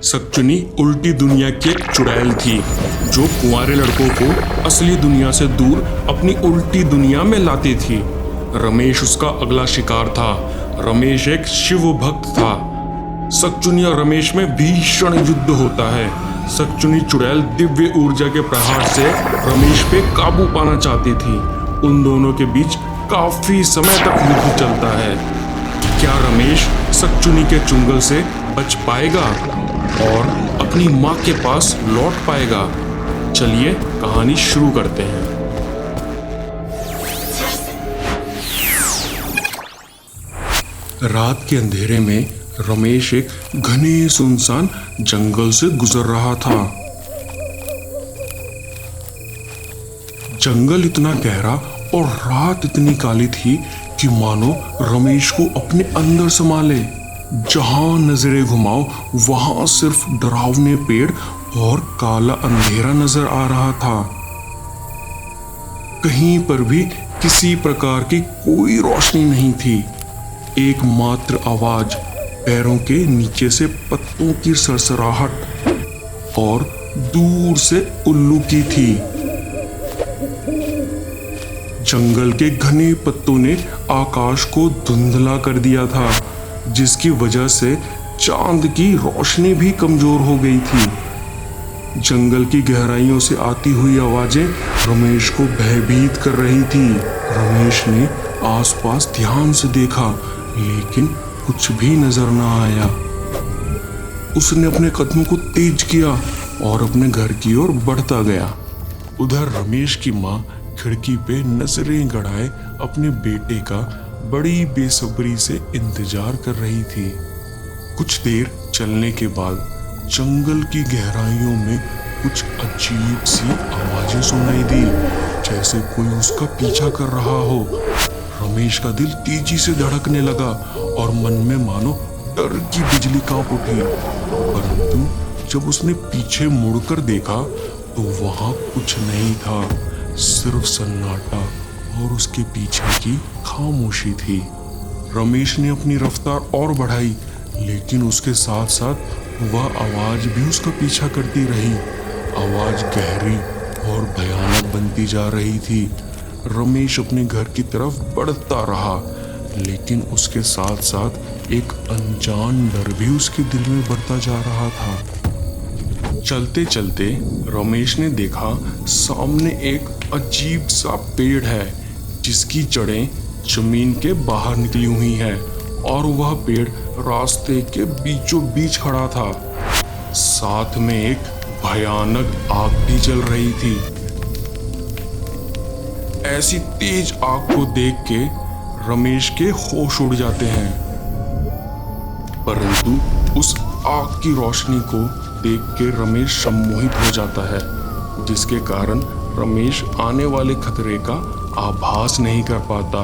शकुनी उल्टी दुनिया की एक चुड़ैल थी जो कुंवारे लड़कों को असली दुनिया से दूर अपनी उल्टी दुनिया में लाती थी। रमेश उसका अगला शिकार था। रमेश एक शिव भक्त था। शकुनी और रमेश में भीषण युद्ध होता है। शकुनी चुड़ैल दिव्य ऊर्जा के प्रहार से रमेश पे काबू पाना चाहती थी। उन दोनों के बीच काफी समय तक युद्ध चलता है। क्या रमेश शकुनी के चुंगल से बच पाएगा और अपनी माँ के पास लौट पाएगा? चलिए कहानी शुरू करते हैं। रात के अंधेरे में रमेश एक घने सुनसान जंगल से गुजर रहा था। जंगल इतना गहरा और रात इतनी काली थी कि मानो रमेश को अपने अंदर समा ले। जहां नजरें घुमाओ वहां सिर्फ डरावने पेड़ और काला अंधेरा नजर आ रहा था। कहीं पर भी किसी प्रकार की कोई रोशनी नहीं थी। एकमात्र आवाज पैरों के नीचे से पत्तों की सरसराहट और दूर से उल्लू की थी। जंगल के घने पत्तों ने आकाश को धुंधला कर दिया था, जिसकी वजह से चांद की रोशनी भी कमजोर हो गई थी। जंगल की गहराइयों से आती हुई आवाजें रमेश को भयभीत कर रही थी। रमेश ने आसपास ध्यान से देखा, लेकिन कुछ भी नजर न आया। उसने अपने कदमों को तेज किया और अपने घर की ओर बढ़ता गया। उधर रमेश की माँ खिड़की पे नजरें गड़ाए अपने बेटे का बड़ी बेसब्री से इंतजार कर रही थी। कुछ देर चलने के बाद जंगल की गहराइयों में कुछ अजीब सी आवाजें सुनाई दी, जैसे कोई उसका पीछा कर रहा हो। रमेश का दिल तेजी से धड़कने लगा और मन में मानो डर की बिजली कांप उठी। परंतु जब उसने पीछे मुड़कर देखा तो वहां कुछ नहीं था, सिर्फ सन्नाटा और उसके पीछे की खामोशी थी। रमेश ने अपनी रफ्तार और बढ़ाई, लेकिन उसके साथ साथ वह आवाज भी उसका पीछा करती रही। आवाज गहरी और भयानक बनती जा रही थी। रमेश अपने घर की तरफ बढ़ता रहा, लेकिन उसके साथ साथ एक अनजान डर भी उसके दिल में बढ़ता जा रहा था। चलते चलते रमेश ने देखा सामने एक अजीब सा पेड़ है, जिसकी जड़ें जमीन के बाहर निकली हुई हैं और वह पेड़ रास्ते के बीचों बीच खड़ा था। साथ में एक भयानक आग भी जल रही थी। ऐसी तेज आग को देख के रमेश के होश उड़ जाते हैं, परंतु उस आग की रोशनी को देख के रमेश सम्मोहित हो जाता है, जिसके कारण रमेश आने वाले खतरे का आभास नहीं कर पाता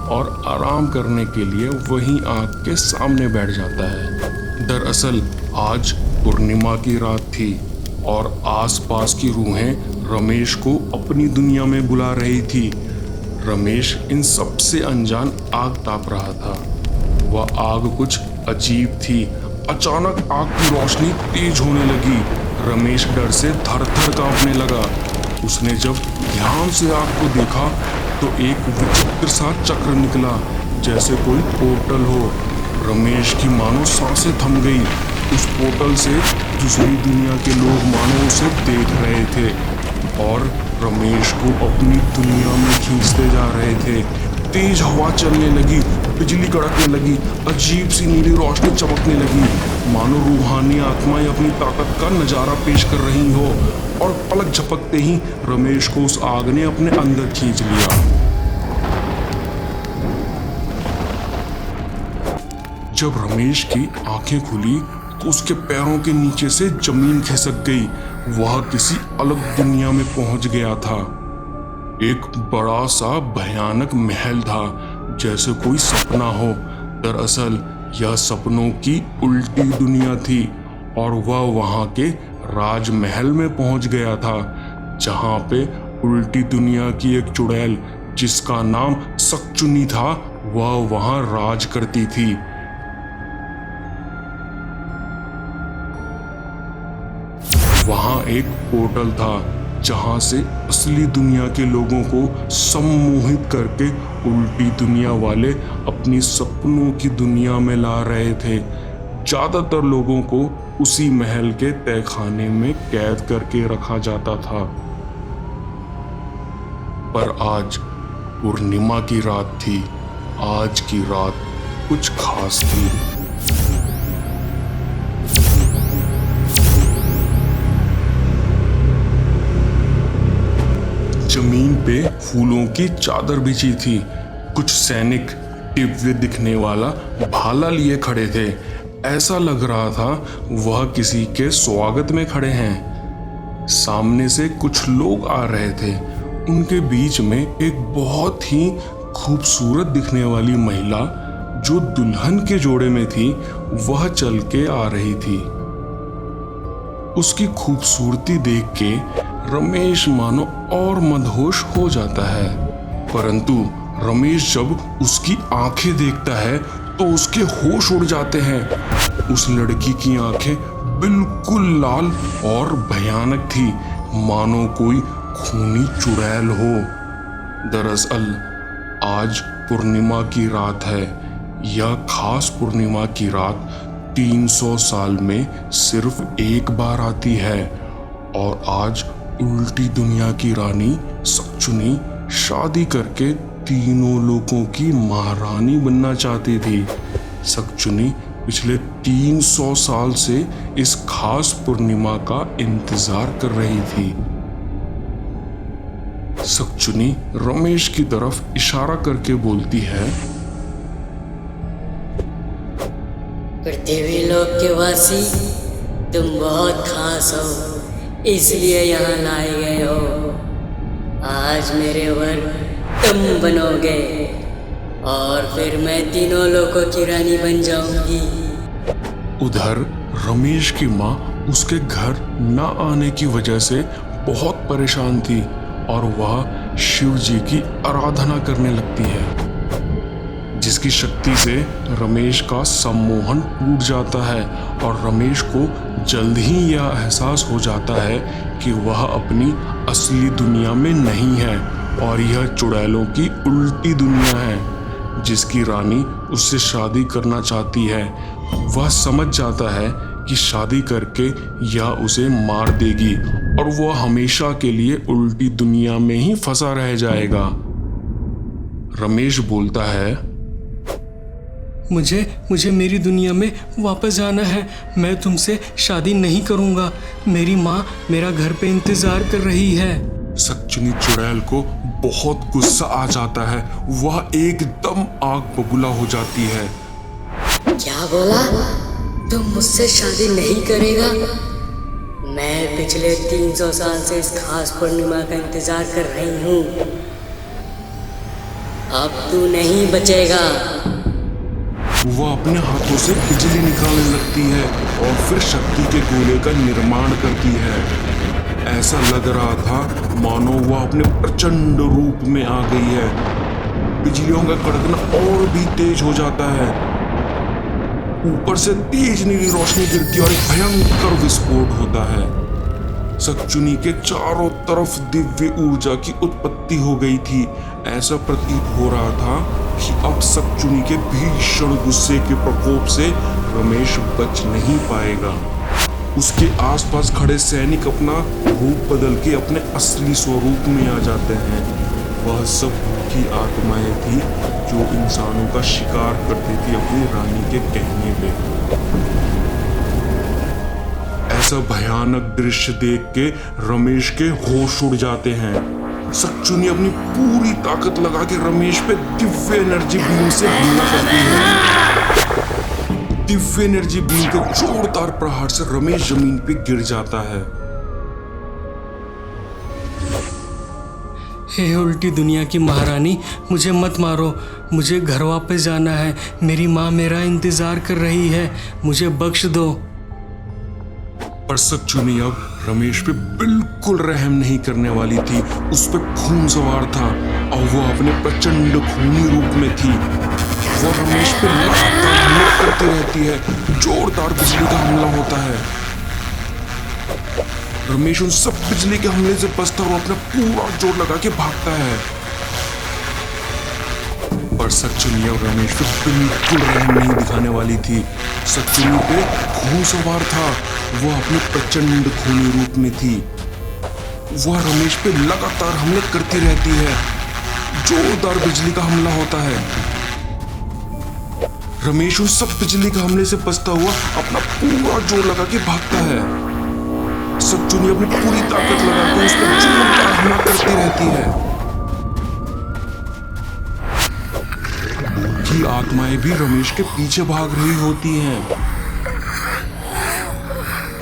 और आराम करने के लिए वहीं आग के सामने बैठ जाता है। दरअसल आज पूर्णिमा की रात थी और आसपास की रूहें रमेश को अपनी दुनिया में बुला रही थी। रमेश इन सबसे अनजान आग ताप रहा था। वह आग कुछ अजीब थी। अचानक आग की रोशनी तेज होने लगी। रमेश डर से थर-थर कांपने लगा। उसने जब ध्यान से आग को देखा तो एक विचित्र सा चक्र निकला, जैसे कोई पोर्टल हो। रमेश की मानो सांसें थम गई। उस पोर्टल से दूसरी दुनिया के लोग मानो उसे देख रहे थे और रमेश को अपनी दुनिया में खींचते जा रहे थे। तेज हवा चलने लगी, बिजली कड़कने लगी, अजीब सी नीली रोशनी चमकने लगी, मानो रूहानी आत्माएं अपनी ताकत का नजारा पेश कर रही हो। और पलक झपकते ही रमेश को उस आग ने अपने अंदर खींच लिया। जब रमेश की आंखें खुली तो उसके पैरों के नीचे से जमीन खिसक गई। वह किसी अलग दुनिया में पहुंच गया था। एक बड़ा सा भयानक महल था, जैसे कोई सपना हो। दरअसल यह सपनों की उल्टी दुनिया थी और वह वहां के राजमहल में पहुंच गया था, जहां पे उल्टी दुनिया की एक चुड़ैल जिसका नाम शकुनी था, वह वहां राज करती थी। वहां एक पोर्टल था जहां से असली दुनिया के लोगों को सम्मोहित करके उल्टी दुनिया वाले अपनी सपनों की दुनिया में ला रहे थे। ज्यादातर लोगों को उसी महल के तहखाने में कैद करके रखा जाता था। पर आज पूर्णिमा की रात थी। आज की रात कुछ खास थी। जमीन पे फूलों की चादर बिछी थी। कुछ सैनिक दिव्य दिखने वाला भाला लिए खड़े थे। ऐसा लग रहा था वह किसी के स्वागत में खड़े हैं। सामने से कुछ लोग आ रहे थे। उनके बीच में एक बहुत ही खूबसूरत दिखने वाली महिला जो दुल्हन के जोड़े में थी, वह चल के आ रही थी। उसकी खूबसूरती देख के रमेश मानो और मदहोश हो जाता है। परंतु रमेश जब उसकी आंखें देखता है तो उसके होश उड़ जाते हैं। उस लड़की की आंखें बिल्कुल लाल और भयानक थी, मानो कोई खूनी चुड़ैल हो। दरअसल आज पूर्णिमा की रात है। यह खास पूर्णिमा की रात 300 साल में सिर्फ एक बार आती है। और आज उल्टी दुनिया की रानी शक्चुनी शादी करके तीनों लोगों की महारानी बनना चाहती थी। शक्चुनी पिछले 300 साल से इस खास पूर्णिमा का इंतजार कर रही थी। शक्चुनी रमेश की तरफ इशारा करके बोलती है, पृथ्वी लोक के वासी, तुम बहुत खास हो, इसलिए यहाँ लाए गए हो। आज मेरे वर तुम बनोगे और फिर मैं तीनों लोगों की रानी बन जाऊंगी। उधर रमेश की माँ उसके घर न आने की वजह से बहुत परेशान थी और वह शिव जी की आराधना करने लगती है, जिसकी शक्ति से रमेश का सम्मोहन टूट जाता है और रमेश को जल्द ही यह एहसास हो जाता है कि वह अपनी असली दुनिया में नहीं है और यह चुड़ैलों की उल्टी दुनिया है, जिसकी रानी उससे शादी करना चाहती है। वह समझ जाता है कि शादी करके यह उसे मार देगी और वह हमेशा के लिए उल्टी दुनिया में ही फंसा रह जाएगा। रमेश बोलता है, मुझे मेरी दुनिया में वापस जाना है। मैं तुमसे शादी नहीं करूंगा। मेरी माँ मेरा घर पे इंतजार कर रही है। शक्चुनी चुड़ैल को बहुत गुस्सा आ जाता है। वह एकदम आग बबूला हो जाती है। क्या बोला? तुम मुझसे शादी नहीं करेगा? मैं पिछले 300 साल से इस खास पूर्णिमा का इंतजार कर रही हूँ। अब तू नहीं बचेगा। वह अपने हाथों से बिजली निकालने लगती है और फिर शक्ति के गोले का निर्माण करती है। ऐसा लग रहा था मानो वह अपने प्रचंड रूप में आ गई है। बिजलियों का कड़कना और भी तेज हो जाता है। ऊपर से तेज नीली रोशनी गिरती और एक भयंकर विस्फोट होता है। शक्चुनी के चारों तरफ दिव्य ऊर्जा की उत्पत्ति हो गई थी। ऐसा प्रतीत हो रहा था कि अब शक्चुनी के भीषण गुस्से के प्रकोप से रमेश बच नहीं पाएगा। उसके आसपास खड़े सैनिक अपना रूप बदल के अपने असली स्वरूप में आ जाते हैं। वह सब की आत्माएं थी जो इंसानों का शिकार करती थी अपनी रानी के कहने पे। ऐसा भयानक दृश्य देख के रमेश के होश उड़ जाते हैं। शक्चुनी अपनी पूरी ताकत लगा के रमेश पे दिव्य एनर्जी बीम से हमला करती है। दिव्य एनर्जी बीम के जोरदार प्रहार से रमेश जमीन पे गिर जाता है। हे उल्टी दुनिया की महारानी, मुझे मत मारो। मुझे घर वापस जाना है। मेरी माँ मेरा इंतजार कर रही है। मुझे बख्श दो। पर शक्चुनी अब रमेश पे बिल्कुल रहम नहीं करने वाली थी। उस पे खून सवार था और वो अपने प्रचंड खूनी रूप में थी। वो रमेश पे लगातार हमला करती रहती है। जोरदार बिजली का हमला होता है। रमेश उन सब बिजली के हमले से बचता हुआ अपना पूरा जोर लगा के भागता है, पर सच्चुनी और रमेश पे बिल्कुल रहम नहीं दिखाने वाली थी। सच्चुनी पे खून सवार था, वो अपने प्रचंड खूनी रूप में थी। वह रमेश पे लगातार हमले करती रहती है। जोरदार बिजली का हमला होता है। रमेश उस सब बिजली के हमले से बचता हुआ अपना पूरा जोर लगा के भागता है। सच्चुनी अपनी पूरी ताकत लगा के उस पर जोरदार हमला करती रहती है। की आत्माएं भी रमेश के पीछे भाग रही होती हैं।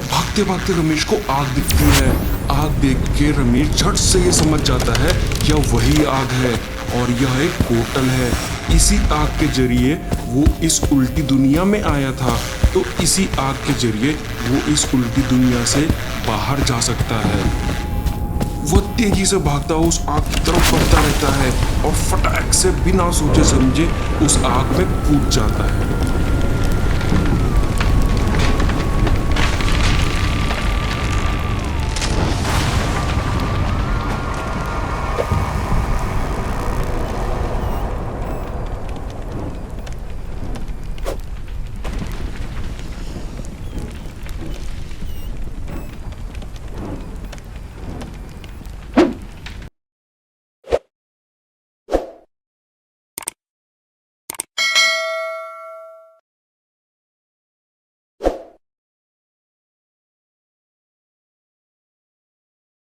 भागते भागते रमेश को आग दिखती है। आग देख के रमेश झट से ये समझ जाता है यह वही आग है और यह एक पोर्टल है। इसी आग के जरिए वो इस उल्टी दुनिया में आया था, तो इसी आग के जरिए वो इस उल्टी दुनिया से बाहर जा सकता है। वो तेजी से भागता हुआ उस आग की तरफ बढ़ता रहता है और फटाक से बिना सोचे समझे उस आग में कूद जाता है।